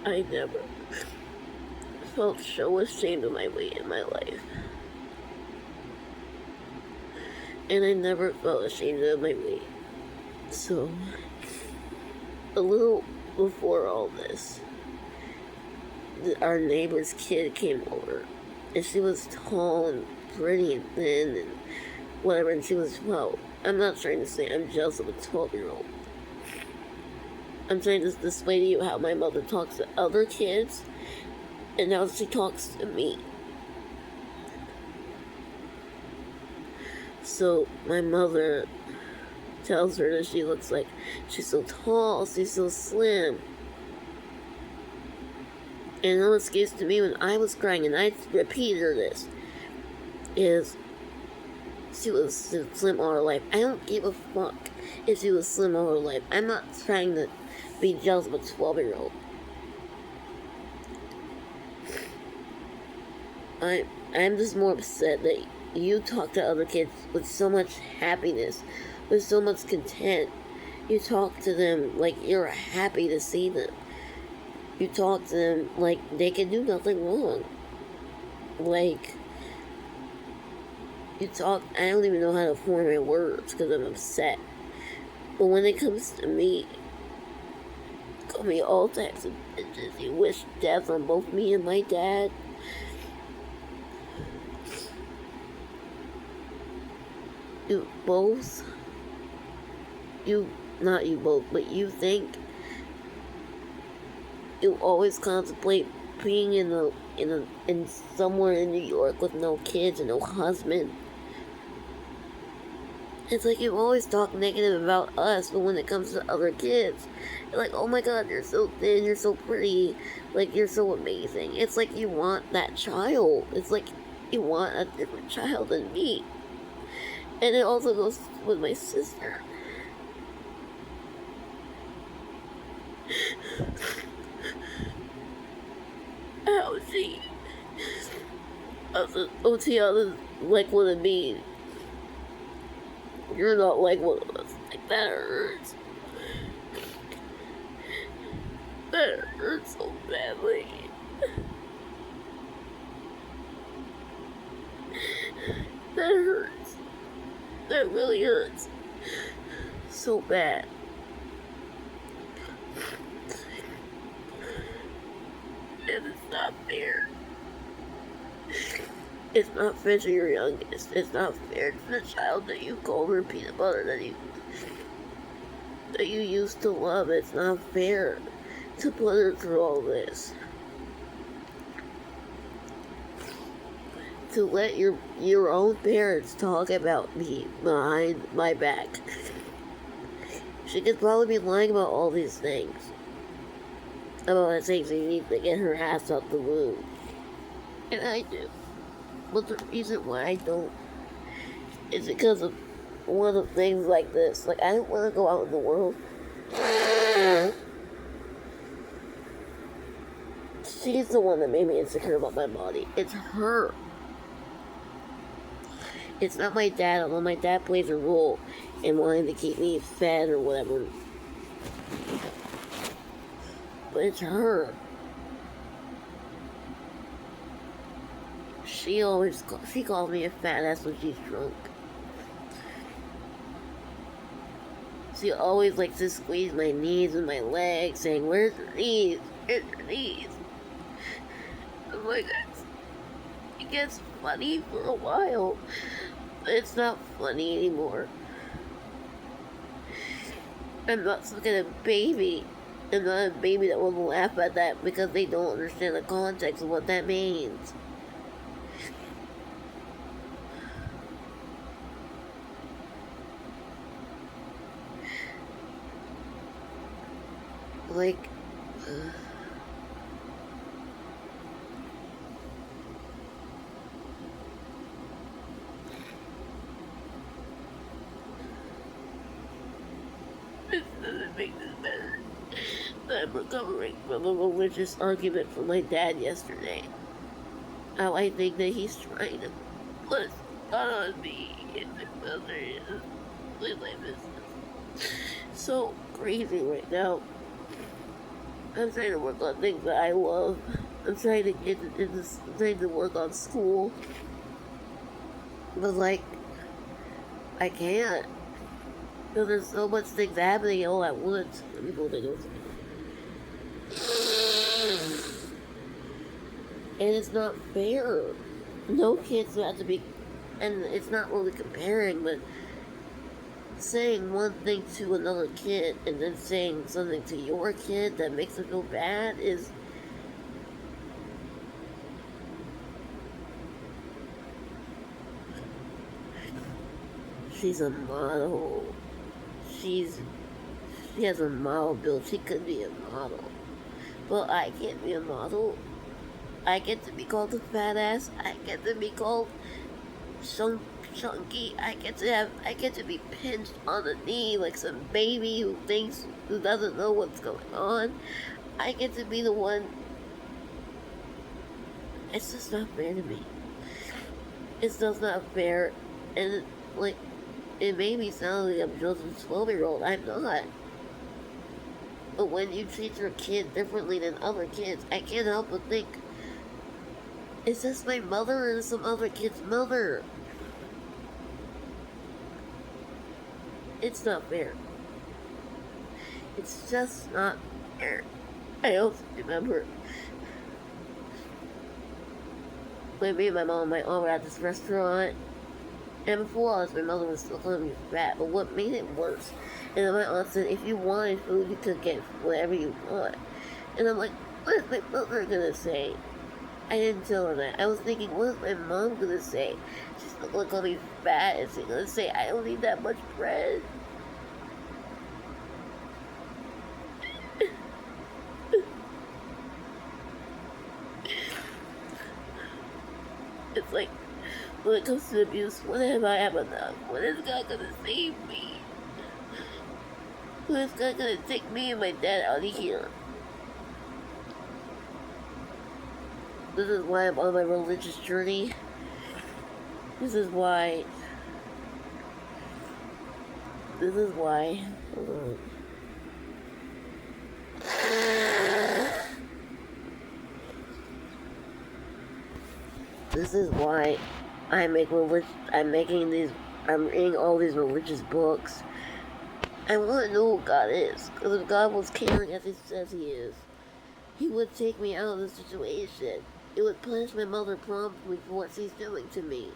I never felt so ashamed of my weight in my life. And I never felt ashamed of my weight. So, a little before all this, our neighbor's kid came over. And she was tall and pretty and thin and whatever, and she was 12. I'm not trying to say I'm jealous of a 12-year-old. I'm trying to display to you how my mother talks to other kids and how she talks to me. So my mother tells her that she looks like she's so tall, she's so slim. And no excuse to me when I was crying, and I repeated her this, is she was slim all her life. I don't give a fuck if she was slim all her life. I'm not trying to be jealous of a 12-year-old. I'm just more upset that you talk to other kids with so much happiness, with so much content. You talk to them like you're happy to see them. You talk to them like they can do nothing wrong. Like, you talk, I don't even know how to form my words because I'm upset. But when it comes to me, call me all types of bitches. You wish death on both me and my dad. You both, not you both, but you think you always contemplate being in somewhere in New York with no kids and no husband. It's like you always talk negative about us, but when it comes to other kids, you're like, oh my god, you're so thin, you're so pretty, like, you're so amazing. It's like you want that child. It's like you want a different child than me. And it also goes with my sister. How she, OTL is like one of me. You're not like one of us. Like, that hurts. That hurts so badly. That hurts. That really hurts. So bad. And it's not fair. It's not fair to your youngest. It's not fair to the child that you call her peanut butter that you used to love. It's not fair to put her through all this. To let your own parents talk about me behind my back. She could probably be lying about all these things. About the things she needs to get her ass out the womb. And I do. But the reason why I don't is because of one of things like this. Like, I don't want to go out in the world. She's the one that made me insecure about my body. It's her. It's not my dad, although my dad plays a role in wanting to keep me fed or whatever. But it's her. She calls me a fat ass when she's drunk. She always likes to squeeze my knees and my legs, saying, "Where's your knees? Where's your knees?" I'm like, it gets funny for a while, but it's not funny anymore. I'm not some kind of baby. I'm not a baby that will laugh at that because they don't understand the context of what that means. Like, this doesn't make this better. I'm recovering from a religious argument from my dad yesterday. How I think that he's trying to put on me and my mother with my business. So crazy right now. I'm trying to work on things that I love. I'm trying to get into this, I'm trying to work on school. But like, I can't. Because there's so much things happening all at once. Let me go to those. And it's not fair. No kids have to be, and it's not really comparing, but saying one thing to another kid and then saying something to your kid that makes them feel bad is she's a model. She has a model build. She could be a model. But I can't be a model. I get to be called a fat ass. I get to be called chunky. I get to be pinched on the knee like some baby who doesn't know what's going on. I get to be the one. It's just not fair to me. It's just not fair, and like it made me sound like I'm just a 12-year-old. I'm not. But when you treat your kid differently than other kids, I can't help but think, is this my mother or some other kid's mother? It's not fair. It's just not fair. I also remember when me and my mom and my aunt were at this restaurant, and before us, my mother was still calling me fat, but what made it worse, and then my aunt said, if you wanted food, you could get whatever you want. And I'm like, what is my mother gonna say? I didn't tell her that. I was thinking, what is my mom gonna say? She's not gonna call me fat, and she's gonna say, I don't need that much bread. It's like, when it comes to abuse, when have I ever done? When is God gonna save me? When is God gonna take me and my dad out of here? This is why I'm on my religious journey. This is why. Hold on. This is why I'm reading all these religious books. I want to know who God is. Because if God was caring as he says he is, he would take me out of the situation. It would punish my mother promptly for what she's doing to me.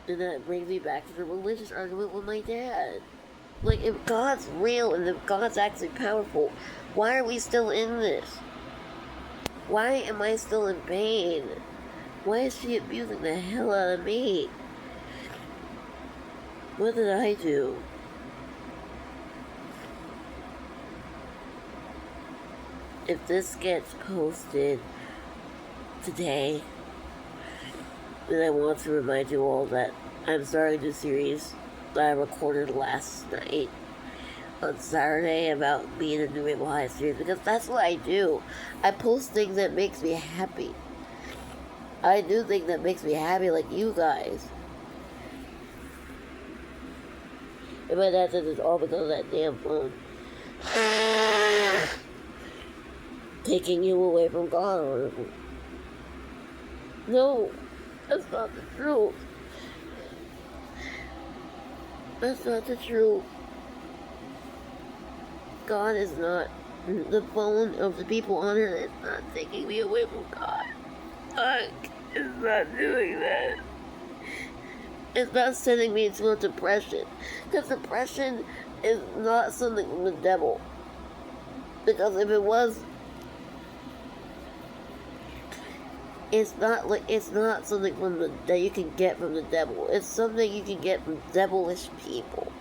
And that brings me back to the religious argument with my dad. Like, if God's real and if God's actually powerful, why are we still in this? Why am I still in pain? Why is she abusing the hell out of me? What did I do? If this gets posted today, then I want to remind you all that I'm starting the series that I recorded last night on Saturday about being a New Rainbow High series, because that's what I do. I post things that makes me happy. I do things that makes me happy, like you guys. And my dad says it's all because of that damn phone. Taking you away from God. No, that's not the truth. That's not the truth. God is not, the phone of the people on it is not taking me away from God. God is not doing that. It's not sending me into a depression. Because depression is not something from the devil. Because if it was, it's not something that you can get from the devil. It's something you can get from devilish people.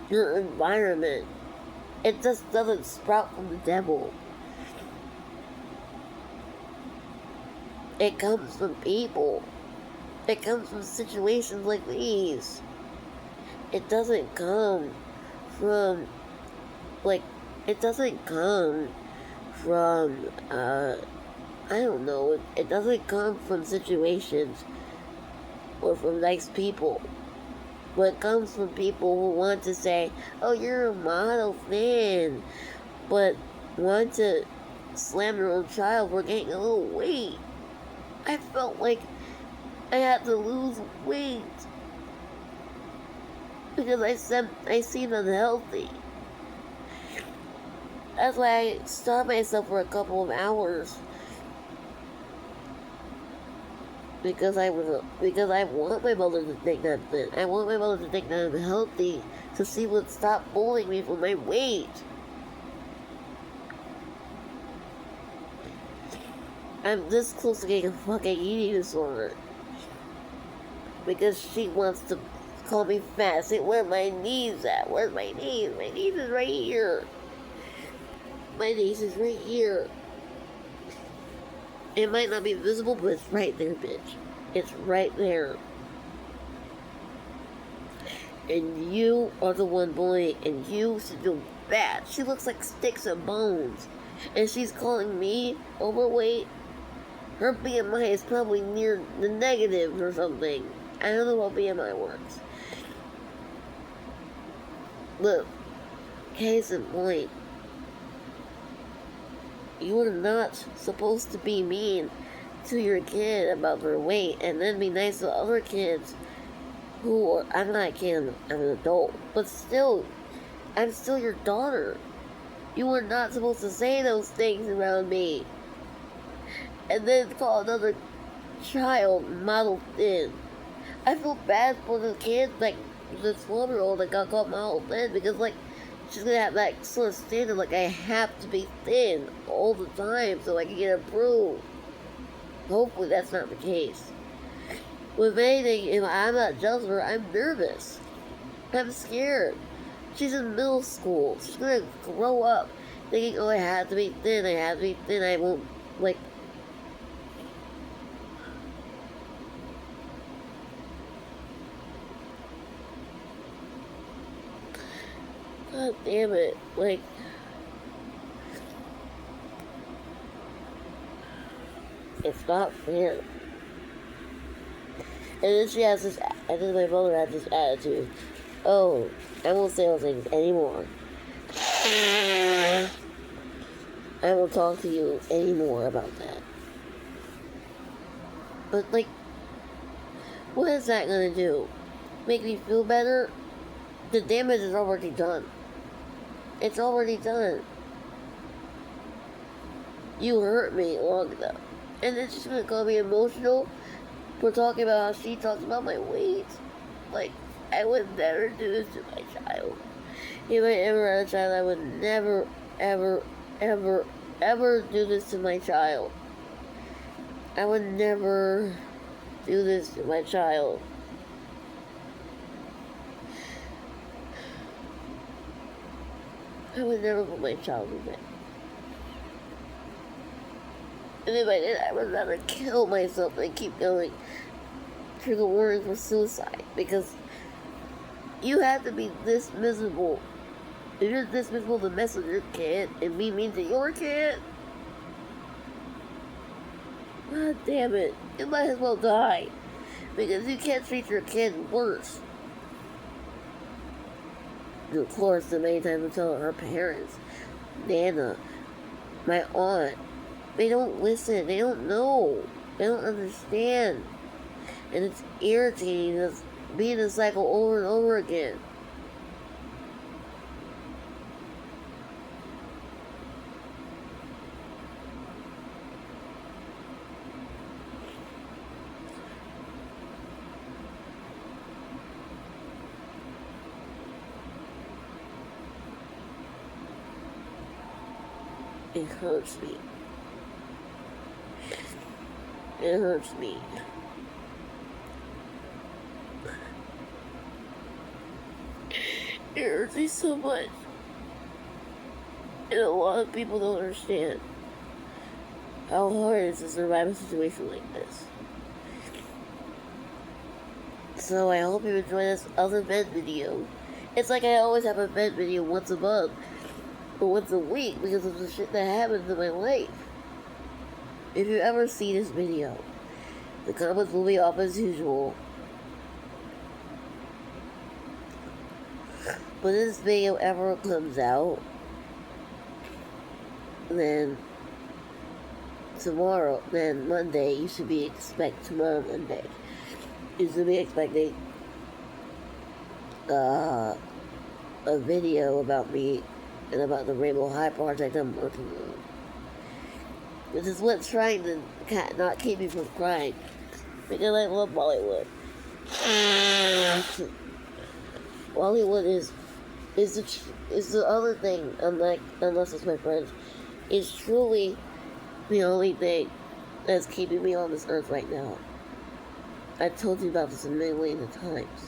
Your environment. It just doesn't sprout from the devil. It comes from people. It comes from situations like these. It doesn't come from, it doesn't come from, I don't know, it doesn't come from situations or from nice people. But it comes from people who want to say, oh, you're a model fan, but want to slam their own child for gaining a little weight. I felt like I had to lose weight because I seemed unhealthy. That's why I starved myself for a couple of hours. Because I want my mother to think I'm thin. I want my mother to think that I'm healthy, so she would stop bullying me for my weight. I'm this close to getting a fucking eating disorder. Because she wants to call me fat. Say, where are my knees at? Where's my knees? My knees is right here. My knees is right here. It might not be visible, but it's right there, bitch. It's right there. And you are the one bullying, and you should feel bad. She looks like sticks and bones. And she's calling me overweight. Her BMI is probably near the negative or something. I don't know how BMI works. Look, case in point. You are not supposed to be mean to your kid about their weight and then be nice to other kids who are, I'm not a kid, I'm an adult, but still, I'm still your daughter. You are not supposed to say those things around me. And then call another child model thin. I feel bad for the kid, like the 12-year-old that got called model thin, because like, she's gonna have that sort of standard, like I have to be thin all the time so I can get approved. Hopefully that's not the case. With anything, if I'm not jealous of her, I'm nervous. I'm scared. She's in middle school. She's gonna grow up thinking, oh, I have to be thin, I have to be thin, I won't, like... God damn it, like... It's not fair. And then she has this, and then my mother has this attitude. Oh, I won't say those things anymore. I won't talk to you anymore about that. But, like, what is that gonna do? Make me feel better? The damage is already done. It's already done. You hurt me long enough. And then she's gonna call me emotional for talking about how she talks about my weight. Like, I would never do this to my child. If I ever had a child, I would never, ever, ever, ever do this to my child. I would never do this to my child. I would never put my child in bed. And if I did, I would rather kill myself than keep going through the warning for suicide. Because you have to be this miserable. If you're this miserable to mess with your kid and be mean to your kid, God damn it, you might as well die. Because you can't treat your kid worse. And of course, the many times I tell her parents, Nana, my aunt, they don't listen, they don't know, they don't understand. And it's irritating to be in a cycle over and over again. It hurts me. It hurts me. It hurts me so much. And a lot of people don't understand how hard it is to survive a situation like this. So I hope you enjoy this other vent video. It's like I always have a vent video once a month. Or once a week because of the shit that happens in my life. If you ever see this video, the comments will be off as usual. When this video ever comes out, then Monday, you should be tomorrow Monday, you should be expecting a video about me and about the Rainbow High project I'm working on. Which is what's trying to not keep me from crying. Because I love Bollywood. Bollywood is the other thing, unless it's my friends, is truly the only thing that's keeping me on this earth right now. I've told you about this a million times.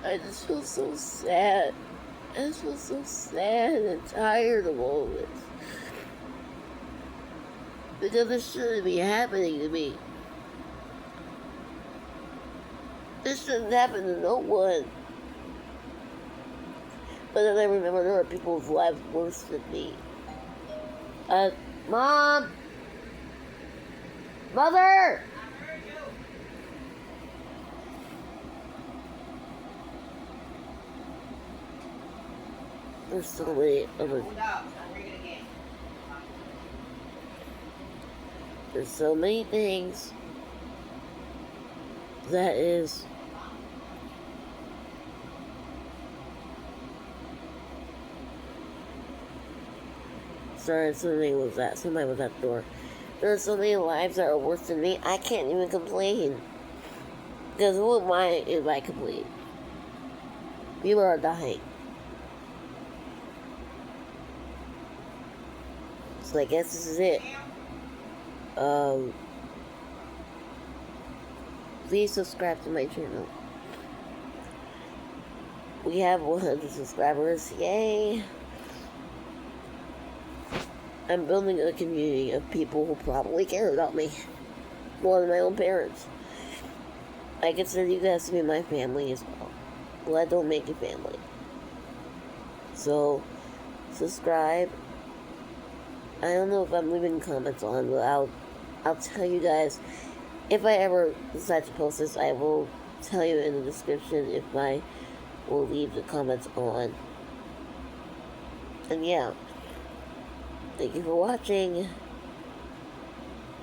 I just feel so sad. I just feel so sad and tired of all this. Because this shouldn't be happening to me. This shouldn't happen to no one. But then I remember there are people whose lives worse than me. Mom! Mother! There's so many other... There's so many things that is... Sorry, somebody was at the door. There are so many lives that are worse than me, I can't even complain. Because who am I if I complain? People are dying. So I guess this is it. Please subscribe to my channel. We have 100 subscribers. Yay! I'm building a community of people who probably care about me more than my own parents. I consider you guys to be my family as well. Blood don't make a family. So, subscribe. I don't know if I'm leaving comments on, but I'll tell you guys. If I ever decide to post this, I will tell you in the description if I will leave the comments on. And yeah. Thank you for watching.